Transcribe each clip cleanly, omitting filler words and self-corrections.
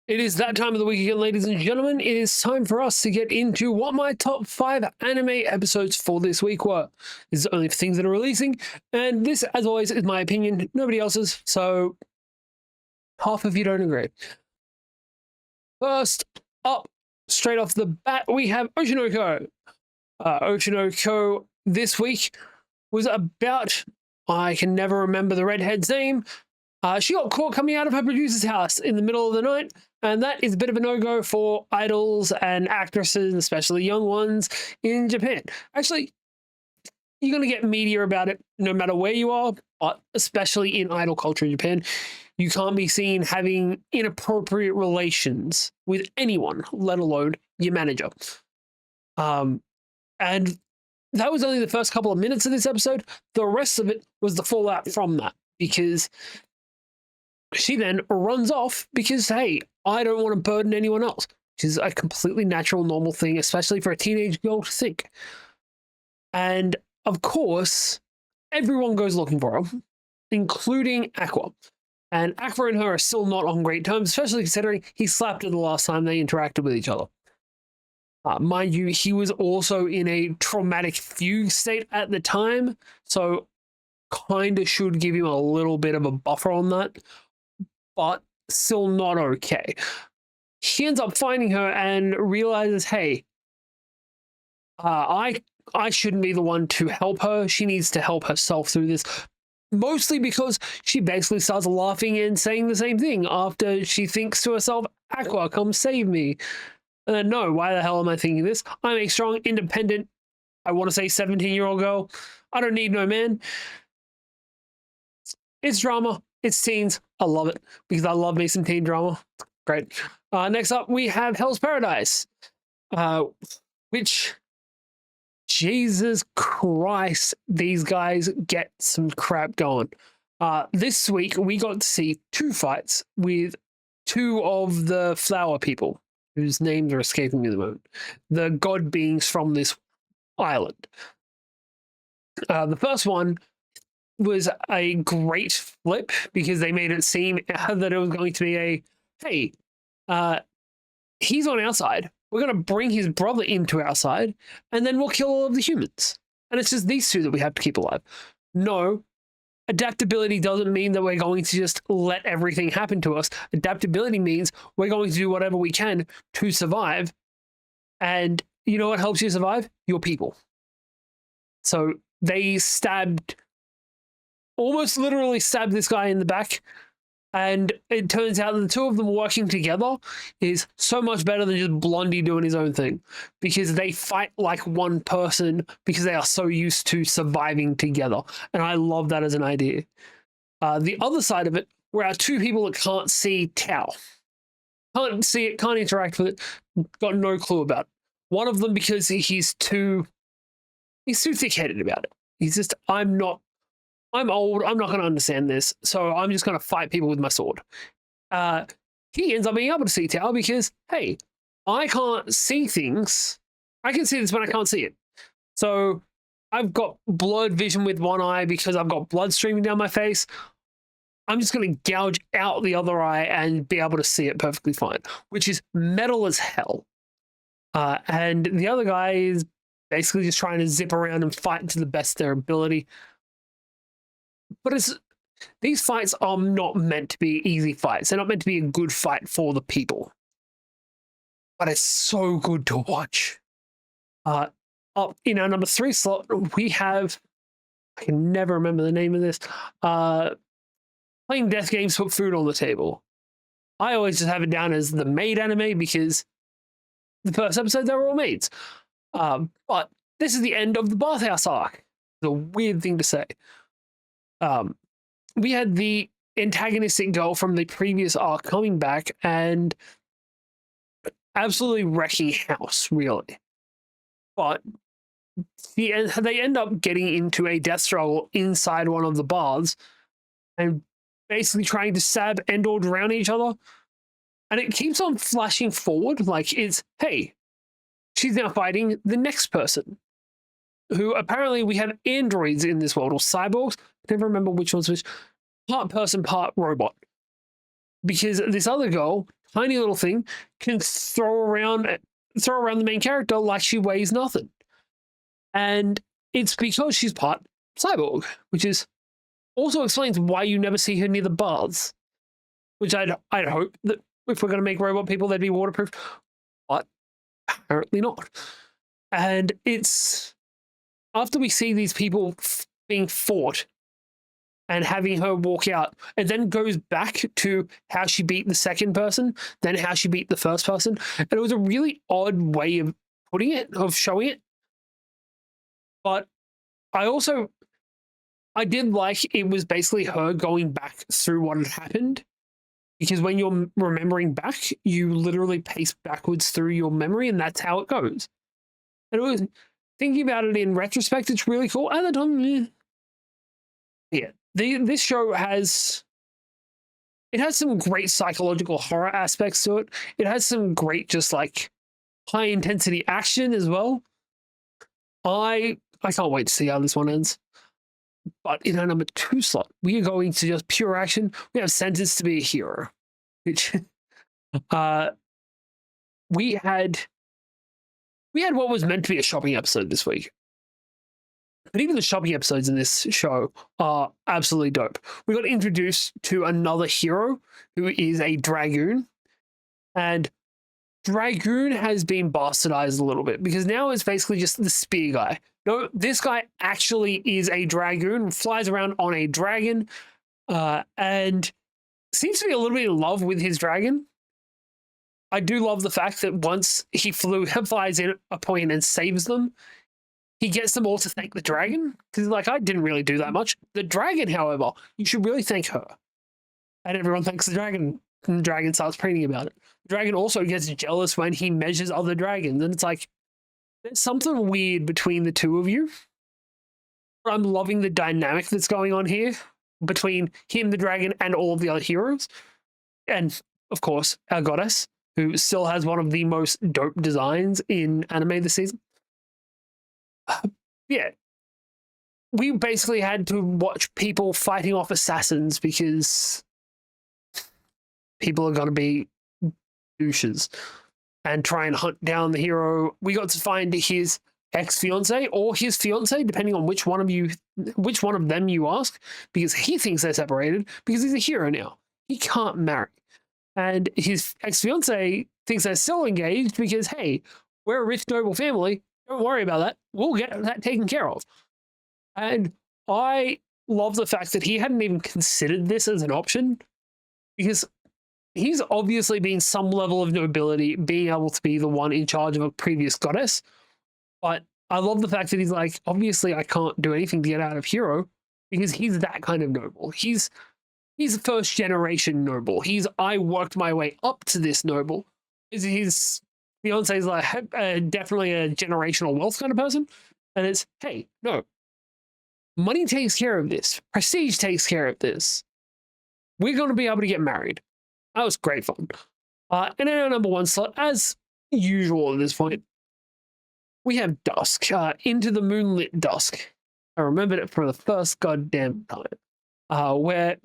It is that time of the week again, ladies and gentlemen. It is time for us to get into what my top 5 anime episodes for this week were. This is only for things that are releasing, and this, as always, is my opinion, nobody else's, so half of you don't agree. First up, straight off the bat, we have Oshinoko. Oshinoko this week was about, I can never remember the redhead's name. She got caught coming out of her producer's house in the middle of the night, and that is a bit of a no-go for idols and actresses, especially young ones, in Japan. Actually, you're going to get media about it no matter where you are, but especially in idol culture in Japan. You can't be seen having inappropriate relations with anyone, let alone your manager. And that was only the first couple of minutes of this episode. The rest of it was the fallout from that, because she then runs off because, hey, I don't want to burden anyone else, which is a completely natural, normal thing, especially for a teenage girl to think. And, of course, everyone goes looking for her, including Aqua. And Aqua and her are still not on great terms, especially considering he slapped her the last time they interacted with each other. Mind you, he was also in a traumatic fugue state at the time, so kind of should give him a little bit of a buffer on that, but still not okay. He ends up finding her and realizes, hey, I shouldn't be the one to help her. She needs to help herself through this. Mostly because she basically starts laughing and saying the same thing after she thinks to herself, Aqua, come save me. And then, no, why the hell am I thinking this? I'm a strong, independent, I want to say 17-year-old girl. I don't need no man. It's drama. It's teens. I love it because I love me some teen drama. Great. Next up, we have Hell's Paradise, which, Jesus Christ, these guys get some crap going. This week, we got to see 2 fights with 2 of the flower people, whose names are escaping me at the moment. The god beings from this island. The first one was a great flip because they made it seem that it was going to be a, hey, he's on our side. We're going to bring his brother into our side, and then we'll kill all of the humans. And it's just these 2 that we have to keep alive. No, adaptability doesn't mean that we're going to just let everything happen to us. Adaptability means we're going to do whatever we can to survive. And you know what helps you survive? Your people. So they almost literally stabbed this guy in the back. And it turns out that the 2 of them working together is so much better than just Blondie doing his own thing, because they fight like one person because they are so used to surviving together. And I love that as an idea. The other side of it, where our 2 people that can't see Tao. Can't see it, can't interact with it, got no clue about it. One of them because he's too thick-headed about it. He's just, I'm old, I'm not going to understand this, so I'm just going to fight people with my sword. He ends up being able to see Tao because, hey, I can't see things. I can see this when I can't see it. So I've got blurred vision with one eye because I've got blood streaming down my face. I'm just going to gouge out the other eye and be able to see it perfectly fine, which is metal as hell. And the other guy is basically just trying to zip around and fight to the best of their ability. But these fights are not meant to be easy fights. They're not meant to be a good fight for the people. But it's so good to watch. Up in our number 3 slot, we have, I can never remember the name of this, playing death games, put food on the table. I always just have it down as the maid anime because the first episode they were all maids. But this is the end of the bathhouse arc. It's a weird thing to say. We had the antagonistic girl from the previous arc coming back and absolutely wrecking house, really. But they end up getting into a death struggle inside one of the baths and basically trying to stab and or drown each other. And it keeps on flashing forward like it's, hey, she's now fighting the next person, who apparently we have androids in this world, or cyborgs. I never remember which one's which. Part person, part robot. because this other girl, tiny little thing, can throw around the main character like she weighs nothing. And it's because she's part cyborg, which is also explains why you never see her near the baths. Which I'd hope that if we're going to make robot people, they'd be waterproof, but apparently not. And it's after we see these people being fought and having her walk out, it then goes back to how she beat the second person, then how she beat the first person. And it was a really odd way of putting it, of showing it. But I did like it was basically her going back through what had happened. Because when you're remembering back, you literally pace backwards through your memory, and that's how it goes. And it was thinking about it in retrospect, it's really cool. At the time, this show has some great psychological horror aspects to it. It has some great just like high intensity action as well. I can't wait to see how this one ends. But in our number 2 slot, we are going to just pure action. We have Sentenced to be a Hero, which we had what was meant to be a shopping episode this week. But even the shopping episodes in this show are absolutely dope. We got introduced to another hero who is a Dragoon. And Dragoon has been bastardized a little bit because now it's basically just the spear guy. No, this guy actually is a Dragoon, flies around on a dragon, and seems to be a little bit in love with his dragon. I do love the fact that once he flies in a point and saves them, he gets them all to thank the dragon. Because like, I didn't really do that much. The dragon, however, you should really thank her. And everyone thanks the dragon, and the dragon starts preening about it. The dragon also gets jealous when he measures other dragons, and it's like, there's something weird between the two of you. I'm loving the dynamic that's going on here between him, the dragon, and all of the other heroes. And, of course, our goddess, who still has one of the most dope designs in anime this season. Yeah. We basically had to watch people fighting off assassins because people are going to be douches and try and hunt down the hero. We got to find his ex-fiance or his fiance, depending on which one of them you ask, because he thinks they're separated because he's a hero now. He can't marry. And his ex-fiance thinks they're still engaged because, hey, we're a rich, noble family. Don't worry about that. We'll get that taken care of. And I love the fact that he hadn't even considered this as an option because he's obviously been some level of nobility, being able to be the one in charge of a previous goddess. But I love the fact that he's like, obviously I can't do anything to get out of hero because he's that kind of noble. He's first generation noble. I worked my way up to this noble. His fiance is like definitely a generational wealth kind of person. And it's, hey, no, money takes care of this. Prestige takes care of this. We're going to be able to get married. That was great fun. And in our number 1 slot, as usual at this point, we have Dusk, Into the Moonlit Dusk. I remembered it for the first goddamn time, where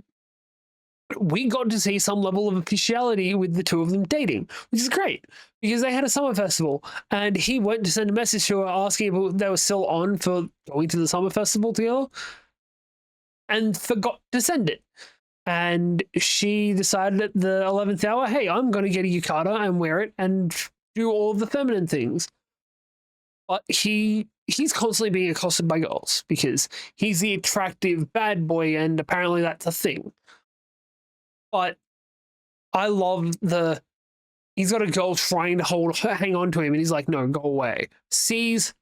we got to see some level of officiality with the two of them dating, which is great because they had a summer festival and he went to send a message to her asking if they were still on for going to the summer festival together and forgot to send it. And she decided at the 11th hour, hey, I'm going to get a yukata and wear it and do all of the feminine things. But he's constantly being accosted by girls because he's the attractive bad boy and apparently that's a thing. But I love he's got a girl trying to hang on to him and he's like, no, go away. Sees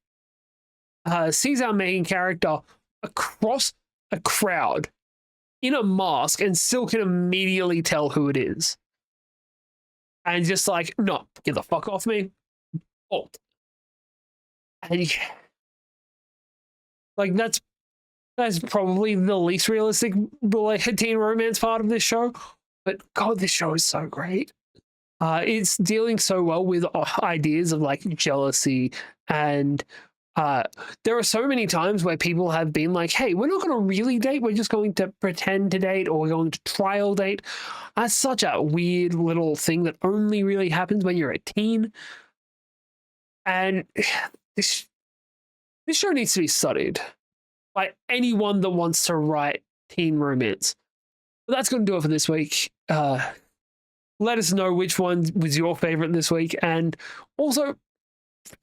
our main character across a crowd in a mask and still can immediately tell who it is. And just like, no, get the fuck off me. Bolt. And like that's probably the least realistic teen romance part of this show. But God, this show is so great. It's dealing so well with ideas of like jealousy and There are so many times where people have been like, hey, we're not going to really date. We're just going to pretend to date, or we're going to trial date. That's such a weird little thing that only really happens when you're a teen. And this show needs to be studied by anyone that wants to write teen romance. But that's going to do it for this week. Let us know which one was your favorite this week. And also,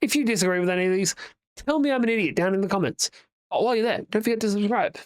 if you disagree with any of these, tell me I'm an idiot down in the comments. Oh, while you're there, don't forget to subscribe.